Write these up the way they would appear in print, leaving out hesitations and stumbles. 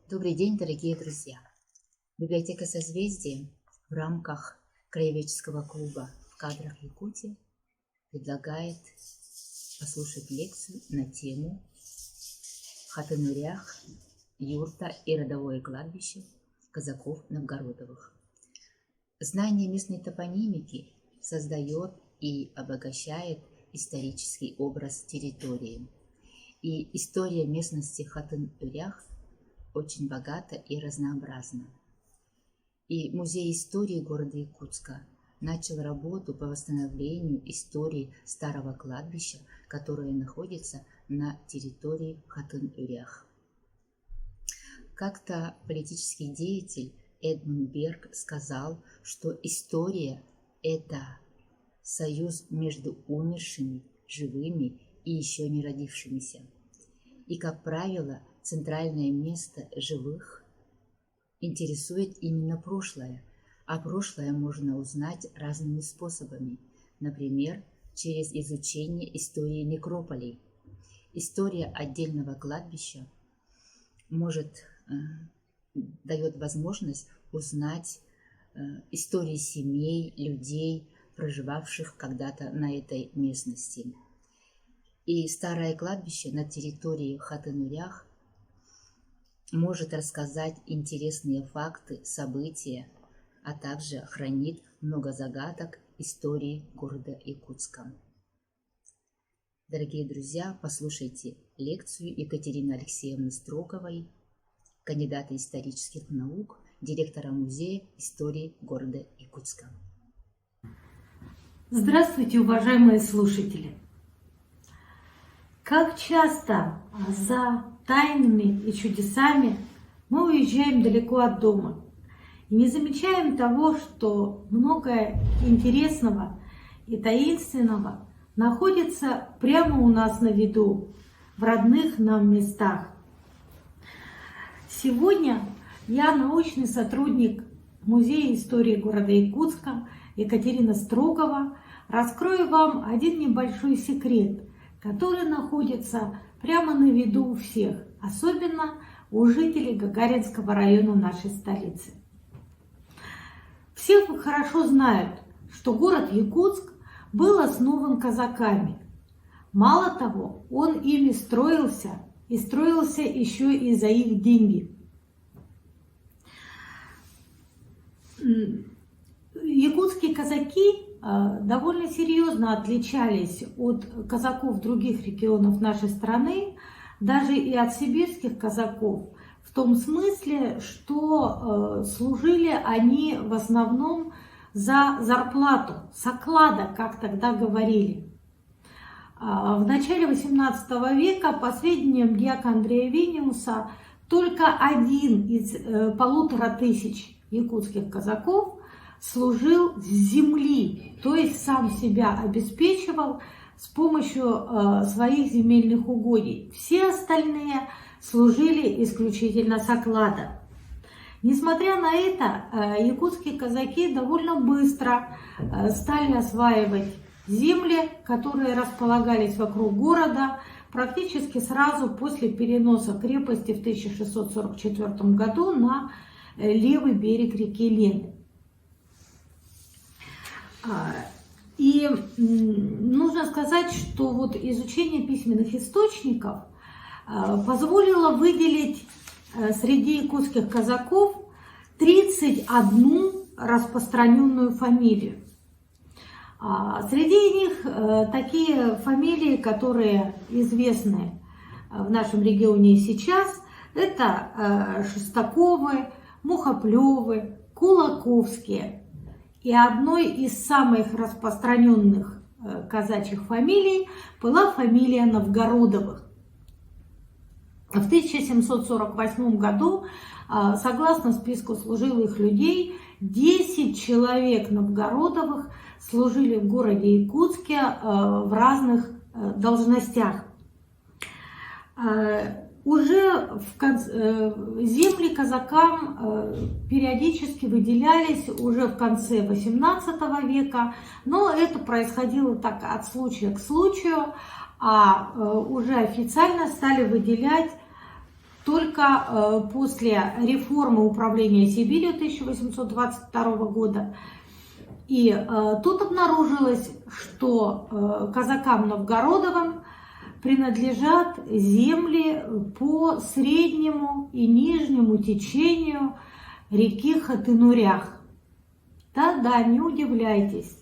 Добрый день, дорогие друзья! Библиотека Созвездия в рамках Краеведческого клуба в кадрах Якутии предлагает послушать лекцию на тему Хатын-Урях, юрта и родовое кладбище казаков-новгородовых. Знание местной топонимики создает и обогащает исторический образ территории. И история местности Хатын-Урях очень богата и разнообразна. И Музей истории города Якутска начал работу по восстановлению истории старого кладбища, которое находится на территории Хатын-Урях. Как-то политический деятель Эдмунд Берг сказал, что история – это союз между умершими, живыми и еще не родившимися. И, как правило, центральное место живых интересует именно прошлое, а прошлое можно узнать разными способами, например, через изучение истории некрополей. История отдельного кладбища дает возможность узнать истории семей, людей, проживавших когда-то на этой местности. И старое кладбище на территории Хатын-Урях может рассказать интересные факты, события, а также хранит много загадок истории города Якутска. Дорогие друзья, послушайте лекцию Екатерины Алексеевны Строковой, кандидата исторических наук, директора Музея истории города Якутска. Здравствуйте, уважаемые слушатели! Как часто за тайнами и чудесами мы уезжаем далеко от дома и не замечаем того, что многое интересного и таинственного находится прямо у нас на виду, в родных нам местах. Сегодня я, научный сотрудник Музея истории города Якутска Екатерина Строгова, раскрою вам один небольшой секрет, который находится прямо на виду у всех, особенно у жителей Гагаринского района нашей столицы. Все хорошо знают, что город Якутск был основан казаками. Мало того, он ими строился, и строился еще и за их деньги. Якутские казаки довольно серьезно отличались от казаков других регионов нашей страны, даже и от сибирских казаков, в том смысле, что служили они в основном за зарплату, с оклада, как тогда говорили. В начале XVIII века, по сведениям дьяка Андрея Вениуса, только один из 1500 якутских казаков служил с земли, то есть сам себя обеспечивал с помощью своих земельных угодий. Все остальные служили исключительно с оклада. Несмотря на это, якутские казаки довольно быстро стали осваивать земли, которые располагались вокруг города, практически сразу после переноса крепости в 1644 году на левый берег реки Лены. И нужно сказать, что вот изучение письменных источников позволило выделить среди якутских казаков 31 распространенную фамилию. Среди них такие фамилии, которые известны в нашем регионе и сейчас, это Шестаковы, Мухоплевы, Кулаковские. И одной из самых распространенных казачьих фамилий была фамилия Новгородовых. В 1748 году, согласно списку служилых людей, 10 человек Новгородовых служили в городе Якутске в разных должностях. Уже земли казакам периодически выделялись уже в конце XVIII века, но это происходило так от случая к случаю, а уже официально стали выделять только после реформы управления Сибирью 1822 года. И тут обнаружилось, что казакам Новгородовым принадлежат земли по среднему и нижнему течению реки Хатынурях. Да-да, не удивляйтесь.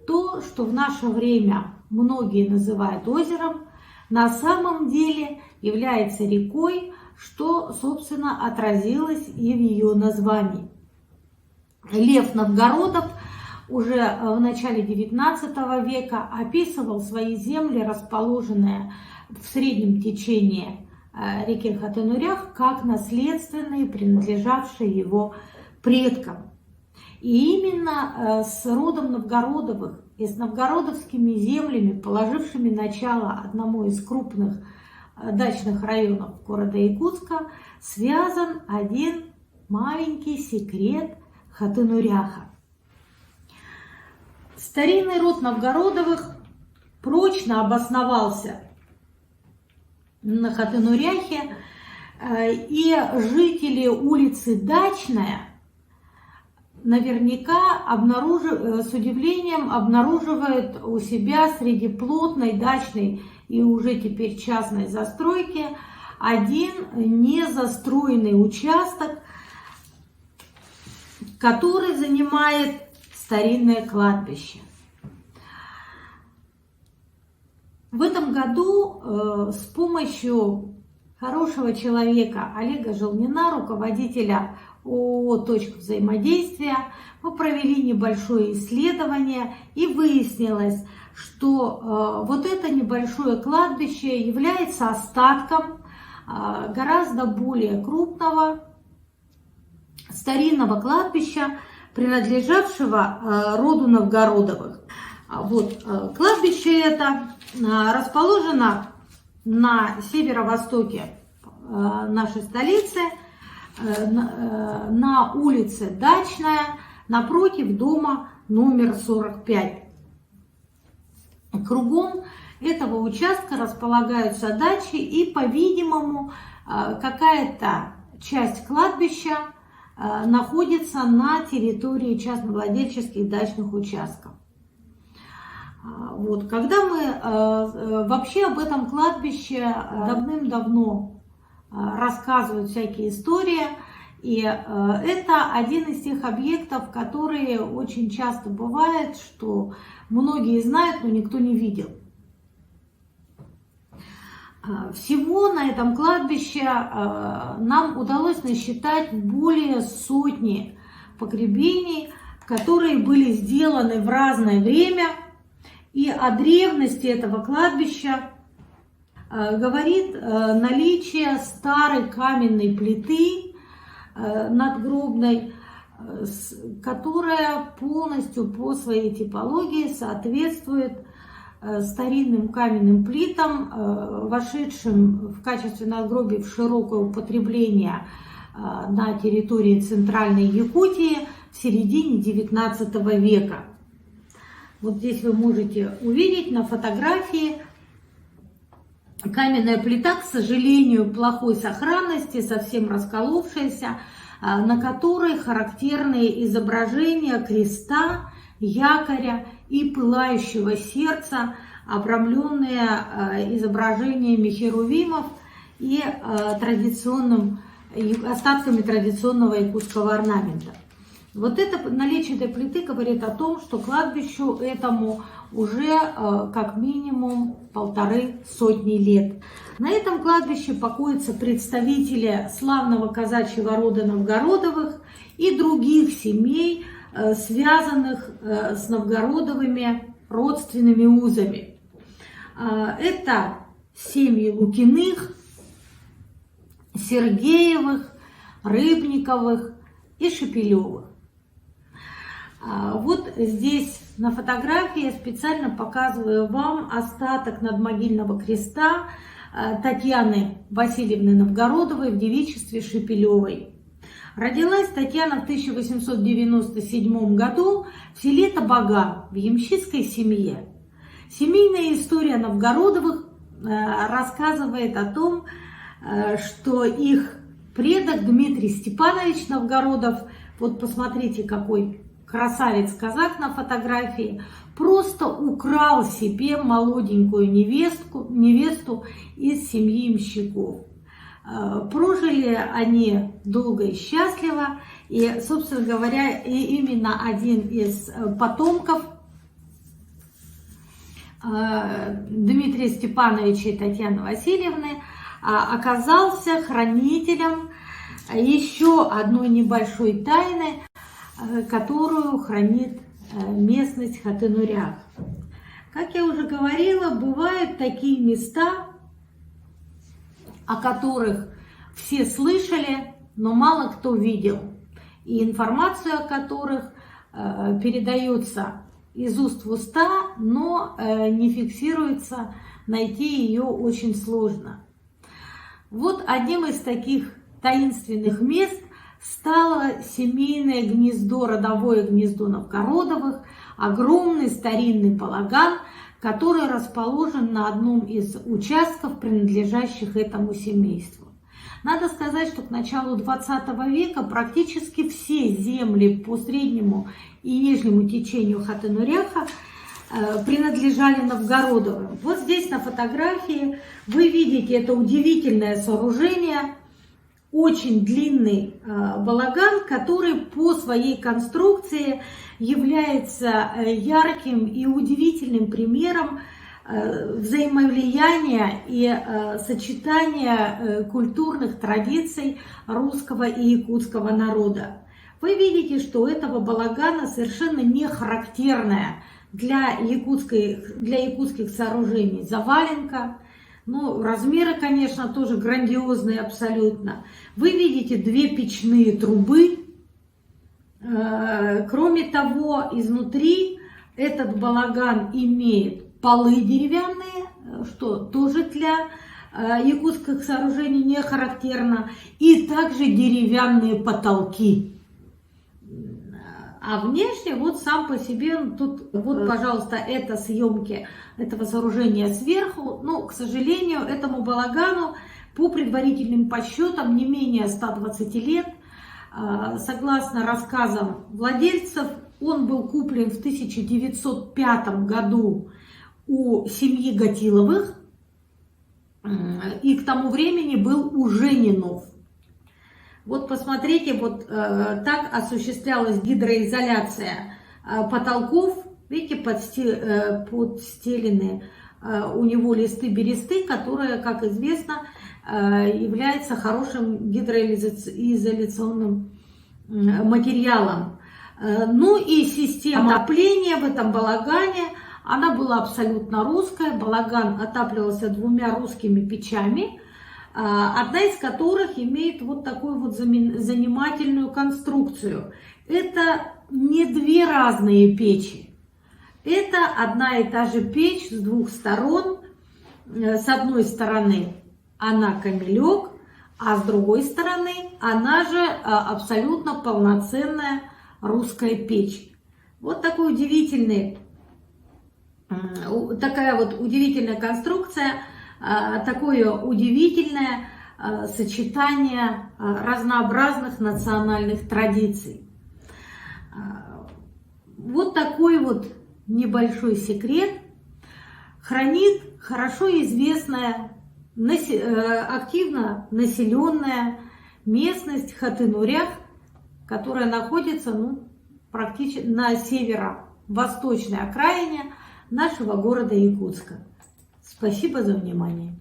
То, что в наше время многие называют озером, на самом деле является рекой, что, собственно, отразилось и в ее названии. Лев Новгородов уже в начале XIX века описывал свои земли, расположенные в среднем течении реки Хатынурях, как наследственные, принадлежавшие его предкам. И именно с родом Новгородовых и с новгородовскими землями, положившими начало одному из крупных дачных районов города Якутска, связан один маленький секрет Хатынуряха. Старинный род Новгородовых прочно обосновался на Хатынуряхе, и жители улицы Дачная наверняка с удивлением обнаруживают у себя среди плотной дачной и уже теперь частной застройки один незастроенный участок, который занимает старинное кладбище. В этом году с помощью хорошего человека Олега Желнина, руководителя ООО «Точка взаимодействия», мы провели небольшое исследование, и выяснилось, что вот это небольшое кладбище является остатком гораздо более крупного старинного кладбища, принадлежавшего роду Новгородовых. Вот, кладбище это расположено на северо-востоке нашей столицы, на улице Дачная, напротив дома номер 45. Кругом этого участка располагаются дачи, и, по-видимому, какая-то часть кладбища находится на территории частновладельческих дачных участков. Вот. Когда мы вообще об этом кладбище давным-давно рассказывают всякие истории, и это один из тех объектов, которые очень часто бывает, что многие знают, но никто не видел. Всего на этом кладбище нам удалось насчитать более сотни погребений, которые были сделаны в разное время. И о древности этого кладбища говорит наличие старой каменной плиты надгробной, которая полностью по своей типологии соответствует старинным каменным плитам, вошедшим в качестве надгробий в широкое употребление на территории Центральной Якутии в середине XIX века. Вот здесь вы можете увидеть на фотографии каменная плита, к сожалению, плохой сохранности, совсем расколовшаяся, на которой характерные изображения креста, якоря и пылающего сердца, обрамленные изображениями херувимов и остатками традиционного якутского орнамента. Вот это наличие этой плиты говорит о том, что кладбищу этому уже как минимум 150 лет. На этом кладбище покоятся представители славного казачьего рода Новгородовых и других семей, связанных с Новгородовыми родственными узами. Это семьи Лукиных, Сергеевых, Рыбниковых и Шепелевых. Вот здесь на фотографии я специально показываю вам остаток надмогильного креста Татьяны Васильевны Новгородовой в девичестве Шепелевой. Родилась Татьяна в 1897 году в селе Табага в ямщицкой семье. Семейная история Новгородовых рассказывает о том, что их предок Дмитрий Степанович Новгородов, вот посмотрите, какой красавец-казак на фотографии, просто украл себе молоденькую невесту из семьи имщиков. Прожили они долго и счастливо, и, собственно говоря, именно один из потомков Дмитрия Степановича и Татьяны Васильевны оказался хранителем еще одной небольшой тайны, которую хранит местность Хатынурях. Как я уже говорила, бывают такие места, о которых все слышали, но мало кто видел, и информацию о которых передается из уст в уста, но не фиксируется, найти ее очень сложно. Вот одним из таких таинственных мест стало семейное гнездо, родовое гнездо Новгородовых, огромный старинный балаган, который расположен на одном из участков, принадлежащих этому семейству. Надо сказать, что к началу 20 века практически все земли по среднему и нижнему течению Хатынуряха принадлежали Новгородовым. Вот здесь на фотографии вы видите это удивительное сооружение, очень длинный балаган, который по своей конструкции является ярким и удивительным примером взаимовлияния и сочетания культурных традиций русского и якутского народа. Вы видите, что у этого балагана совершенно не характерная для якутских сооружений заваленка. Ну, размеры, конечно, тоже грандиозные абсолютно. Вы видите две печные трубы. Кроме того, изнутри этот балаган имеет полы деревянные, что тоже для якутских сооружений не характерно, и также деревянные потолки. А внешне, вот сам по себе, тут, вот, пожалуйста, это съемки этого сооружения сверху. Но, к сожалению, этому балагану по предварительным подсчетам не менее 120 лет. Согласно рассказам владельцев, он был куплен в 1905 году у семьи Гатиловых и к тому времени был у Женинов. Вот посмотрите, вот так осуществлялась гидроизоляция потолков. Видите, подстелены у него листы бересты, которые, как известно, является хорошим гидроизоляционным материалом. Ну и система отопления в этом балагане, она была абсолютно русская. Балаган отапливался двумя русскими печами, одна из которых имеет вот такую вот занимательную конструкцию. Это не две разные печи. Это одна и та же печь с двух сторон. С одной стороны она камелек, а с другой стороны она же абсолютно полноценная русская печь. Вот такая вот удивительная конструкция, такое удивительное сочетание разнообразных национальных традиций. Вот такой вот небольшой секрет хранит хорошо известная, активно населенная местность Хатынурях, которая находится практически на северо-восточной окраине нашего города Якутска. Спасибо за внимание.